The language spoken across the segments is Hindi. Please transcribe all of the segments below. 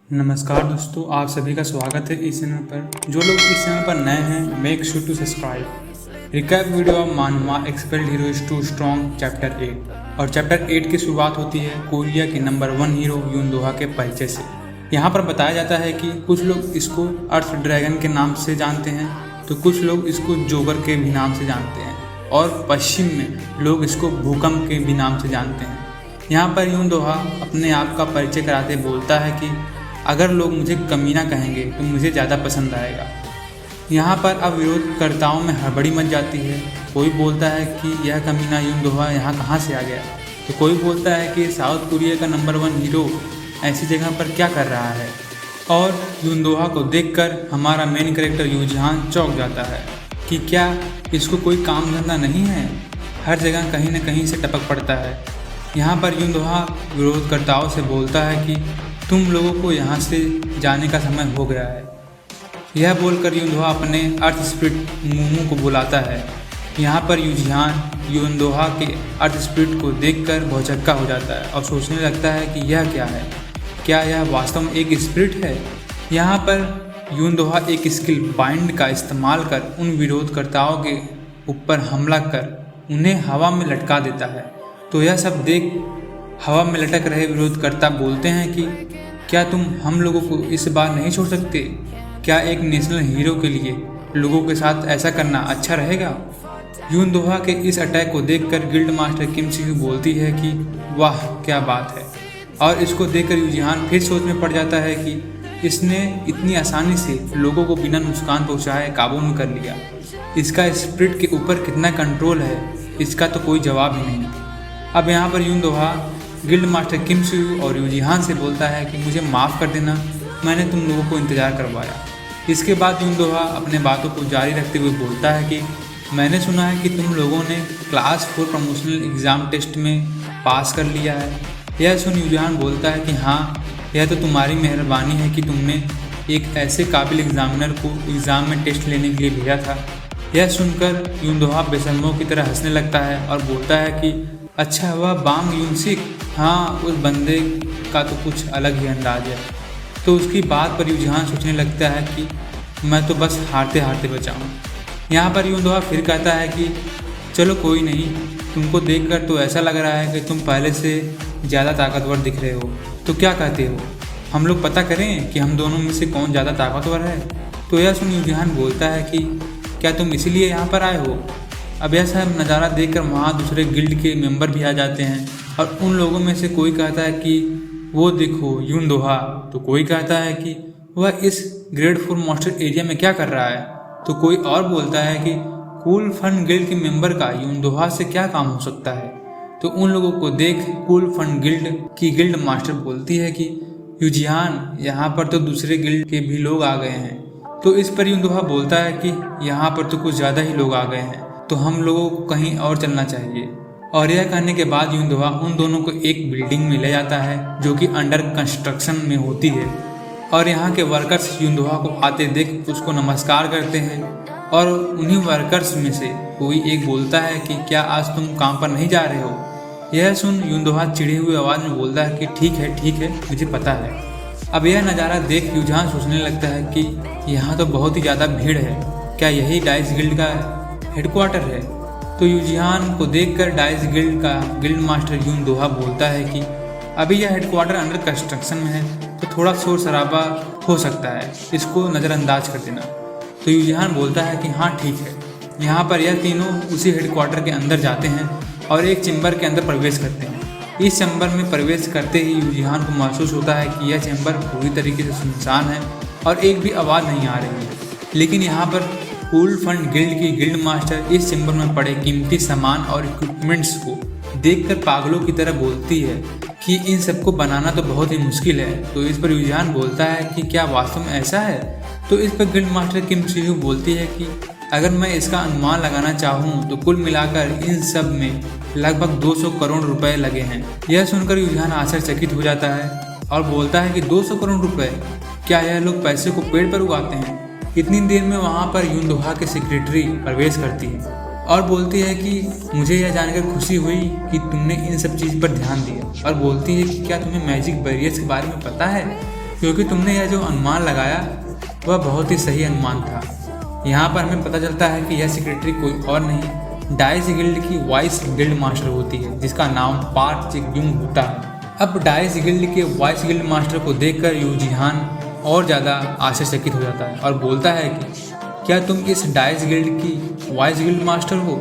नमस्कार दोस्तों, आप सभी का स्वागत है इस चैनल पर। जो लोग इस चैनल पर नए हैं, make sure to subscribe. Recap video of manhwa expelled hero is too strong chapter 8। और चैप्टर 8 की शुरुआत होती है कोरिया के नंबर 1 हीरो यूनदोहा के परिचय से। यहाँ पर बताया जाता है कि कुछ लोग इसको अर्थ ड्रैगन के नाम से जानते हैं, तो कुछ लोग इसको जोकर के भी नाम से जानते हैं, और पश्चिम में लोग इसको भूकंप के भी नाम से जानते हैं। यहाँ पर यूनदोहा अपने आप का परिचय कराते बोलता है कि अगर लोग मुझे कमीना कहेंगे तो मुझे ज़्यादा पसंद आएगा। यहाँ पर अब विरोधकर्ताओं में हड़बड़ी मच जाती है। कोई बोलता है कि यह कमीना यूनदोहा यहाँ कहाँ से आ गया, तो कोई बोलता है कि साउथ कोरिया का नंबर 1 हीरो ऐसी जगह पर क्या कर रहा है। और यूनदोहा को देखकर हमारा मेन कैरेक्टर यूजिहान चौंक जाता है कि क्या इसको कोई काम धंधा नहीं है, हर जगह कहीं न कहीं से टपक पड़ता है। यहाँ पर यूनदोहा विरोधकर्ताओं से बोलता है कि तुम लोगों को यहाँ से जाने का समय हो गया है। यह बोलकर यूनदोहा अपने अर्थ स्पिरिट मूमू को बुलाता है। यहाँ पर यूजिहान यूनदोहा के अर्थ स्पिरिट को देखकर भौचक्का हो जाता है और सोचने लगता है कि यह क्या है, क्या यह वास्तव में एक स्पिरिट है। यहाँ पर यूनदोहा एक स्किल बाइंड का इस्तेमाल कर उन विरोधकर्ताओं के ऊपर हमला कर उन्हें हवा में लटका देता है। तो यह सब देख हवा में लटक रहे विरोधकर्ता बोलते हैं कि क्या तुम हम लोगों को इस बार नहीं छोड़ सकते? क्या एक नेशनल हीरो के लिए लोगों के साथ ऐसा करना अच्छा रहेगा? यूनदोहा के इस अटैक को देखकर गिल्ड मास्टर किम सी बोलती है कि वाह क्या बात है। और इसको देखकर यूजिहान फिर सोच में पड़ जाता है कि इसने इतनी आसानी से लोगों को बिना नुकसान पहुंचाए काबू में कर लिया। इसका स्पिरिट के ऊपर कितना कंट्रोल है, इसका तो कोई जवाब ही नहीं। अब यहाँ पर यूनदोहा गिल्ड मास्टर किम सी और यूजिहान से बोलता है कि मुझे माफ़ कर देना, मैंने तुम लोगों को इंतज़ार करवाया। इसके बाद यूनदोहा अपने बातों को जारी रखते हुए बोलता है कि मैंने सुना है कि तुम लोगों ने क्लास 4 प्रमोशनल एग्ज़ाम टेस्ट में पास कर लिया है। यह सुन यूजिहान बोलता है कि हाँ, यह तो तुम्हारी मेहरबानी है कि तुमने एक ऐसे काबिल एग्जामिनर को एग्ज़ाम में टेस्ट लेने के लिए भेजा था। यह सुनकर यूनदोहा बेशर्मों की तरह हंसने लगता है और बोलता है कि अच्छा हुआ बांग यूनसिक, हाँ उस बंदे का तो कुछ अलग ही अंदाज है। तो उसकी बात पर यूजिहान सोचने लगता है कि मैं तो बस हारते हारते बचा हूँ। यहाँ पर यूनदोहा फिर कहता है कि चलो कोई नहीं, तुमको देखकर तो ऐसा लग रहा है कि तुम पहले से ज़्यादा ताकतवर दिख रहे हो, तो क्या कहते हो हम लोग पता करें कि हम दोनों में से कौन ज़्यादा ताकतवर है। तो यह सुन यूजिहान बोलता है कि क्या तुम इसीलिए यहाँ पर आए हो? अब यह सब नज़ारा देखकर वहाँ दूसरे गिल्ड के मेंबर भी आ जाते हैं, और उन लोगों में से कोई कहता है कि वो देखो यूनदोहा, तो कोई कहता है कि वह इस ग्रेड 4 मास्टर एरिया में क्या कर रहा है, तो कोई और बोलता है कि कूल फन गिल्ड के मेंबर का यूनदोहा से क्या काम हो सकता है। तो उन लोगों को देख कूल फन गिल्ड की गिल्ड मास्टर बोलती है कि यूजिहान, यहाँ पर तो दूसरे गिल्ड के भी लोग आ गए हैं। तो इस पर यूनदोहा बोलता है कि यहाँ पर तो कुछ ज़्यादा ही लोग आ गए हैं, तो हम लोगों को कहीं और चलना चाहिए। और यह कहने के बाद यूनदोहा उन दोनों को एक बिल्डिंग में ले जाता है जो कि अंडर कंस्ट्रक्शन में होती है। और यहाँ के वर्कर्स यूनदोहा को आते देख उसको नमस्कार करते हैं, और उन्हीं वर्कर्स में से कोई एक बोलता है कि क्या आज तुम काम पर नहीं जा रहे हो? यह सुन यूनदोहा चिढ़े हुए आवाज़ में बोलता है कि ठीक है, मुझे पता है। अब यह नज़ारा देख यूजिहान सोचने लगता है कि यहाँ तो बहुत ही ज़्यादा भीड़ है, क्या यही डाइस गिल्ड का हेडक्वार्टर है? तो यूजिहान को देखकर डाइस गिल्ड का गिल्ड मास्टर यूनदोहा बोलता है कि अभी यह हेडक्वार्टर अंडर कंस्ट्रक्शन में है, तो थोड़ा शोर शराबा हो सकता है, इसको नज़रअंदाज कर देना। तो यूजिहान बोलता है कि हाँ ठीक है। यहाँ पर यह तीनों उसी हेडक्वार्टर के अंदर जाते हैं और एक चैम्बर के अंदर प्रवेश करते हैं। इस चैम्बर में प्रवेश करते ही यूजिहान को महसूस होता है कि यह चैम्बर पूरी तरीके से सुनसान है और एक भी आवाज़ नहीं आ रही है। लेकिन यहाँ पर कूल फंड गिल्ड की गिल्ड मास्टर इस चैम्बर में पड़े कीमती सामान और इक्विपमेंट्स को देखकर पागलों की तरह बोलती है कि इन सबको बनाना तो बहुत ही मुश्किल है। तो इस पर यूजिहान बोलता है कि क्या वास्तव में ऐसा है? तो इस पर गिल्ड मास्टर किम सी बोलती है कि अगर मैं इसका अनुमान लगाना चाहूँ तो कुल मिलाकर इन सब में लगभग 200 करोड़ रुपए लगे हैं। यह सुनकर यूजिहान आश्चर्यचकित हो जाता है और बोलता है कि 200 करोड़ रुपए, क्या यह लोग पैसे को पेड़ पर उगाते हैं? इतनी देर में वहाँ पर यूनदोहा के सेक्रेटरी प्रवेश करती है और बोलती है कि मुझे यह जानकर खुशी हुई कि तुमने इन सब चीज़ पर ध्यान दिया, और बोलती है कि क्या तुम्हें मैजिक बैरियर्स के बारे में पता है? क्योंकि तुमने यह जो अनुमान लगाया वह बहुत ही सही अनुमान था। यहाँ पर हमें पता चलता है कि यह सेक्रेटरी कोई और नहीं डाइस गिल्ड की वाइस गिल्ड मास्टर होती है, जिसका नाम पार्क जे ग्यूंग होता है। अब डाइस गिल्ड के वाइस गिल्ड मास्टर को देखकर यू जिहान और ज़्यादा आश्चर्यचकित हो जाता है और बोलता है कि क्या तुम इस डाइस गिल्ड की वाइस गिल्ड मास्टर हो?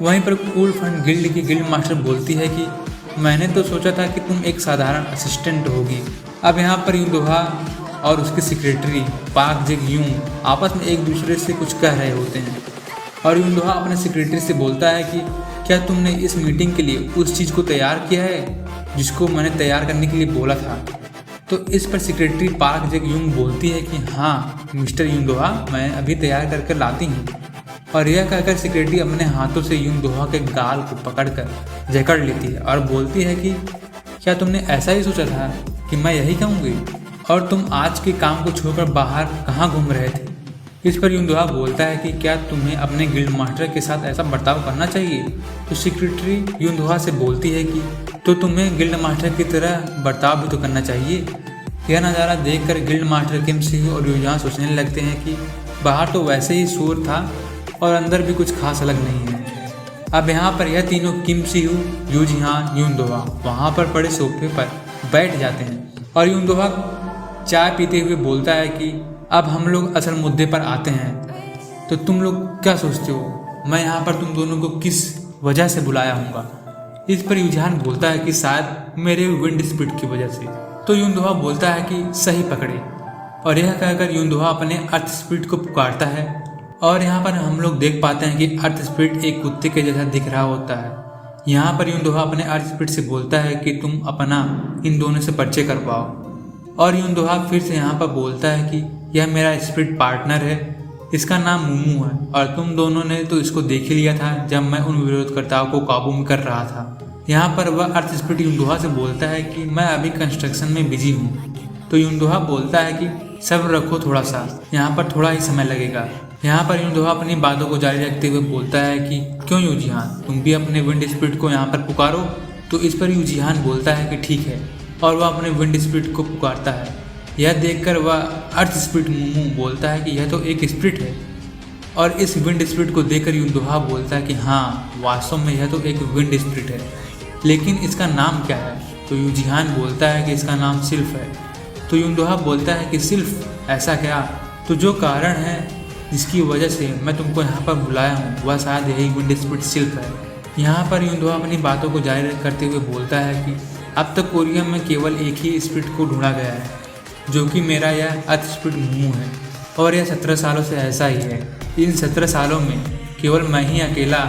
वहीं पर कूल फंड गिल्ड की गिल्ड मास्टर बोलती है कि मैंने तो सोचा था कि तुम एक साधारण असिस्टेंट होगी। अब यहाँ पर यूनदोहा और उसके सेक्रेटरी पार्क जे ग्यूंग आपस में एक दूसरे से कुछ कह रहे होते हैं और यूनदोहा अपने सेक्रेटरी से बोलता है कि क्या तुमने इस मीटिंग के लिए उस चीज़ को तैयार किया है जिसको मैंने तैयार करने के लिए बोला था? तो इस पर सेक्रेटरी पार्क जे ग्यूंग बोलती है कि हाँ मिस्टर यूनदोहा, मैं अभी तैयार करके लाती हूँ। और यह कहकर सेक्रेटरी अपने हाथों से यूनदोहा के गाल को पकड़कर जकड़ लेती है और बोलती है कि क्या तुमने ऐसा ही सोचा था कि मैं यही कहूँगी और तुम आज के काम को छोड़कर बाहर कहाँ घूम रहे थे? इस पर यूनदोहा बोलता है कि क्या तुम्हें अपने गिल्ड मास्टर के साथ ऐसा बर्ताव करना चाहिए? तो सेक्रेटरी यूनदोहा से बोलती है कि तो तुम्हें गिल्ड मास्टर की तरह बर्ताव भी तो करना चाहिए। यह नज़ारा देखकर गिल्ड मास्टर किम सिहू और यूजिहान सोचने लगते हैं कि बाहर तो वैसे ही शोर था और अंदर भी कुछ खास अलग नहीं है। अब यहाँ पर यह तीनों किम सिहू, यूजिहान, यूनदोहा वहाँ पर पड़े सोफे पर बैठ जाते हैं और यूनदोहा चाय पीते हुए बोलता है कि अब हम लोग असल मुद्दे पर आते हैं। तो तुम लोग क्या सोचते हो मैं यहाँ पर तुम दोनों को किस वजह से बुलाया हूँगा? इस पर यूजिहान बोलता है कि शायद मेरे विंड स्पीड की वजह से। तो यूनदोहा बोलता है कि सही पकड़े और यह कहकर यूनदोहा अपने अर्थ स्पीड को पुकारता है और यहाँ पर हम लोग देख पाते हैं कि अर्थ स्पीड एक कुत्ते के जैसा दिख रहा होता है। यहाँ पर यूनदोहा अपने अर्थ स्पीड से बोलता है कि तुम अपना इन दोनों से परिचय करवाओ और यूनदोहा फिर से यहाँ पर बोलता है कि यह मेरा स्पिरिट पार्टनर है, इसका नाम मूमू है और तुम दोनों ने तो इसको देख ही लिया था जब मैं उन विरोधकर्ताओं को काबू में कर रहा था। यहाँ पर वह अर्थ स्पिरिट यूनदोहा से बोलता है कि मैं अभी कंस्ट्रक्शन में बिजी हूँ। तो यूनदोहा बोलता है कि सब्र रखो थोड़ा सा, यहाँ पर थोड़ा ही समय लगेगा। यहाँ पर यूनदोहा अपनी बातों को जारी रखते हुए बोलता है कि क्यों यूजिहान, तुम भी अपने विंड स्पिरिट को यहाँ पर पुकारो। तो इस पर यूजिहान बोलता है कि ठीक है और वह अपने विंड स्पिरिट को पुकारता है। यह देखकर वह अर्थ स्पिरिट मूमू बोलता है कि यह तो एक स्पिरिट है और इस विंड स्पिरिट को देखकर यूनदोहा बोलता है कि हाँ वास्तव में यह तो एक विंड स्पिरिट है, लेकिन इसका नाम क्या है? तो यूजिहान बोलता है कि इसका नाम सिल्फ है। तो यूनदोहा बोलता है कि सिल्फ, ऐसा क्या? तो जो कारण है जिसकी वजह से मैं तुमको यहाँ पर बुलाया हूँ वह शायद यही विंड स्पिरिट सिल्फ है। यहाँ पर यूनदोहा अपनी बातों को जारी करते हुए बोलता है कि अब तक कोरिया में केवल एक ही स्पिरिट को ढूंढा गया है जो कि मेरा यह अर्थ स्पिरिट मूमू है और यह 17 सालों से ऐसा ही है। इन 17 सालों में केवल मैं ही अकेला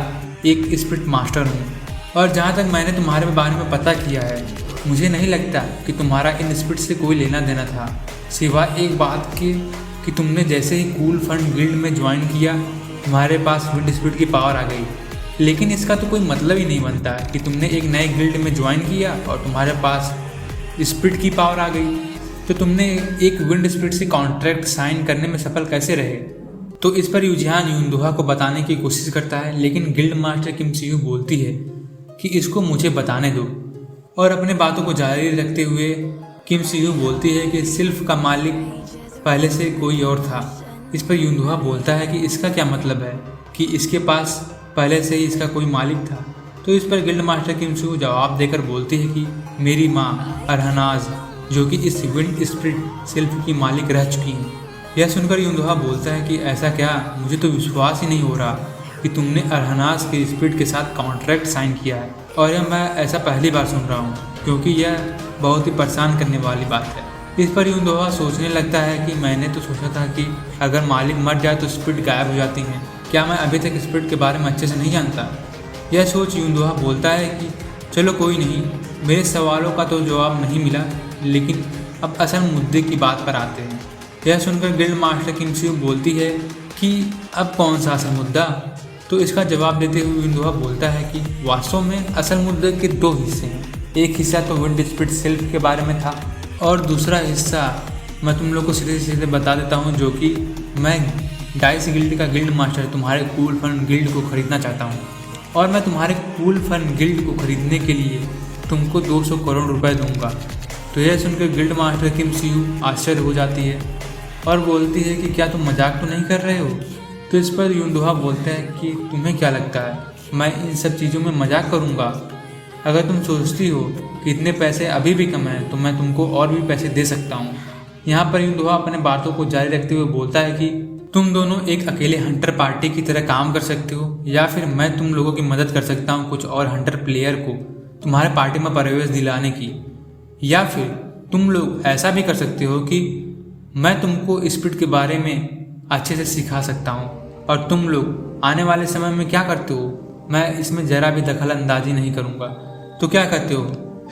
एक स्पिरिट मास्टर हूँ और जहाँ तक मैंने तुम्हारे बारे में पता किया है मुझे नहीं लगता कि तुम्हारा इन स्पिरिट से कोई लेना देना था, सिवाय एक बात के कि तुमने जैसे ही कूल फंड गिल्ड में ज्वाइन किया तुम्हारे पास विंड स्पिरिट की पावर आ गई। लेकिन इसका तो कोई मतलब ही नहीं बनता कि तुमने एक नए गिल्ड में ज्वाइन किया और तुम्हारे पास स्पिरिट की पावर आ गई, तो तुमने एक विंड स्पिरिट से कॉन्ट्रैक्ट साइन करने में सफल कैसे रहे? तो इस पर यूजिहान यूनदोहा को बताने की कोशिश करता है, लेकिन गिल्ड मास्टर किम सिहू बोलती है कि इसको मुझे बताने दो और अपने बातों को जारी रखते हुए किम सिहू बोलती है कि सिल्फ का मालिक पहले से कोई और था। इस पर यूनदोहा बोलता है कि इसका क्या मतलब है कि इसके पास पहले से ही इसका कोई मालिक था। तो इस पर गिल्ड मास्टर किम सिहू जवाब देकर बोलती है कि मेरी माँ अरहनाज जो कि इस विंड स्पिरिट सिल्फ की मालिक रह चुकी हैं। यह सुनकर यूनदोहा बोलता है कि ऐसा क्या? मुझे तो विश्वास ही नहीं हो रहा कि तुमने अरहनाज के स्पिरिट के साथ कॉन्ट्रैक्ट साइन किया है और यह मैं ऐसा पहली बार सुन रहा हूँ, क्योंकि यह बहुत ही परेशान करने वाली बात है। इस पर यूनदोहा सोचने लगता है कि मैंने तो सोचा था कि अगर मालिक मर जाए तो स्पिरिट गायब हो जाती हैं, क्या मैं अभी तक स्पिरिट के बारे में अच्छे से नहीं जानता? यह सोच यूनदोहा बोलता है कि चलो कोई नहीं, मेरे सवालों का तो जवाब नहीं मिला, लेकिन अब असल मुद्दे की बात पर आते हैं। यह सुनकर गिल्ड मास्टर किम सिहू बोलती है कि अब कौन सा असल मुद्दा? तो इसका जवाब देते हुए यूनदोहा बोलता है कि वास्तव में असल मुद्दे के 2 हिस्से हैं। एक हिस्सा तो विंड स्पिरिट सिल्फ के बारे में था और दूसरा हिस्सा मैं तुम लोग को सीधे सीधे बता देता हूँ, जो कि मैं डाइस गिल्ड का गिल्ड मास्टर तुम्हारे कूल फन गिल्ड को खरीदना चाहता हूँ और मैं तुम्हारे कूल फन गिल्ड को खरीदने के लिए तुमको 200 करोड़ रुपए दूंगा। तो यह सुनकर गिल्ड मास्टर किम सीयू आश्चर्य हो जाती है और बोलती है कि क्या तुम मजाक तो नहीं कर रहे हो। तो इस पर यूनदोहा बोलते हैं कि तुम्हें क्या लगता है मैं इन सब चीज़ों में मजाक करूँगा? अगर तुम सोचती हो कि इतने पैसे अभी भी कम हैं तो मैं तुमको और भी पैसे दे सकता हूँ। यहाँ पर यूनदोहा अपने बातों को जारी रखते हुए बोलता है कि तुम दोनों एक अकेले हंटर पार्टी की तरह काम कर सकते हो, या फिर मैं तुम लोगों की मदद कर सकता हूँ कुछ और हंटर प्लेयर को तुम्हारे पार्टी में प्रवेश दिलाने की, या फिर तुम लोग ऐसा भी कर सकते हो कि मैं तुमको स्पिरिट के बारे में अच्छे से सिखा सकता हूँ और तुम लोग आने वाले समय में क्या करते हो मैं इसमें ज़रा भी दखल अंदाजी नहीं करूँगा। तो क्या कहते हो,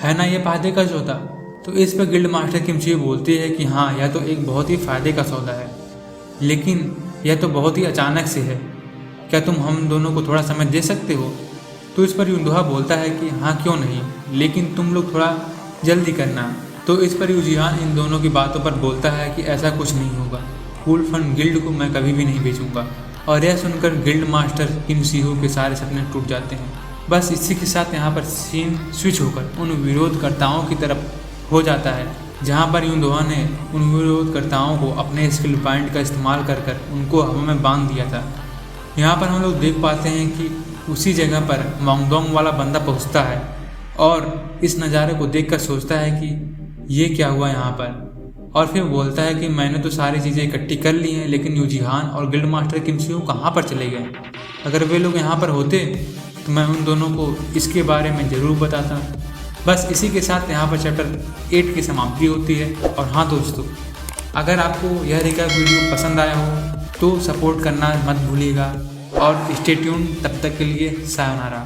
है ना ये फायदे का सौदा? तो इस पर गिल्ड मास्टर किम सीयू बोलती है कि हाँ, यह तो एक बहुत ही फ़ायदे का सौदा है, लेकिन यह तो बहुत ही अचानक से है। क्या तुम हम दोनों को थोड़ा समय दे सकते हो? तो इस पर यूनदोहा बोलता है कि हाँ क्यों नहीं, लेकिन तुम लोग थोड़ा जल्दी करना। तो इस पर यूजिहान इन दोनों की बातों पर बोलता है कि ऐसा कुछ नहीं होगा, फुल फन गिल्ड को मैं कभी भी नहीं बेचूंगा। और यह सुनकर गिल्ड मास्टर किम सीयू के सारे सपने टूट जाते हैं। बस इसी के साथ यहाँ पर सीन स्विच होकर उन विरोधकर्ताओं की तरफ हो जाता है, जहाँ पर यूनदोहा ने उन विरोधकर्ताओं को अपने स्किल पॉइंट का इस्तेमाल कर उनको हवा में बांध दिया था। यहाँ पर हम लोग देख पाते हैं कि उसी जगह पर मोंगदोंग वाला बंदा पहुँचता है और इस नज़ारे को देखकर सोचता है कि ये क्या हुआ यहाँ पर, और फिर बोलता है कि मैंने तो सारी चीज़ें इकट्ठी कर ली हैं, लेकिन यूजिहान और गिल्ड मास्टर किम सीयू कहाँ पर चले गए? अगर वे लोग यहाँ पर होते तो मैं उन दोनों को इसके बारे में ज़रूर बताता। बस इसी के साथ यहाँ पर चैप्टर 8 की समाप्ति होती है। और हाँ दोस्तों, अगर आपको यह रिकैप वीडियो पसंद आया हो तो सपोर्ट करना मत भूलिएगा और स्टे ट्यून। तब तक के लिए सायोनारा।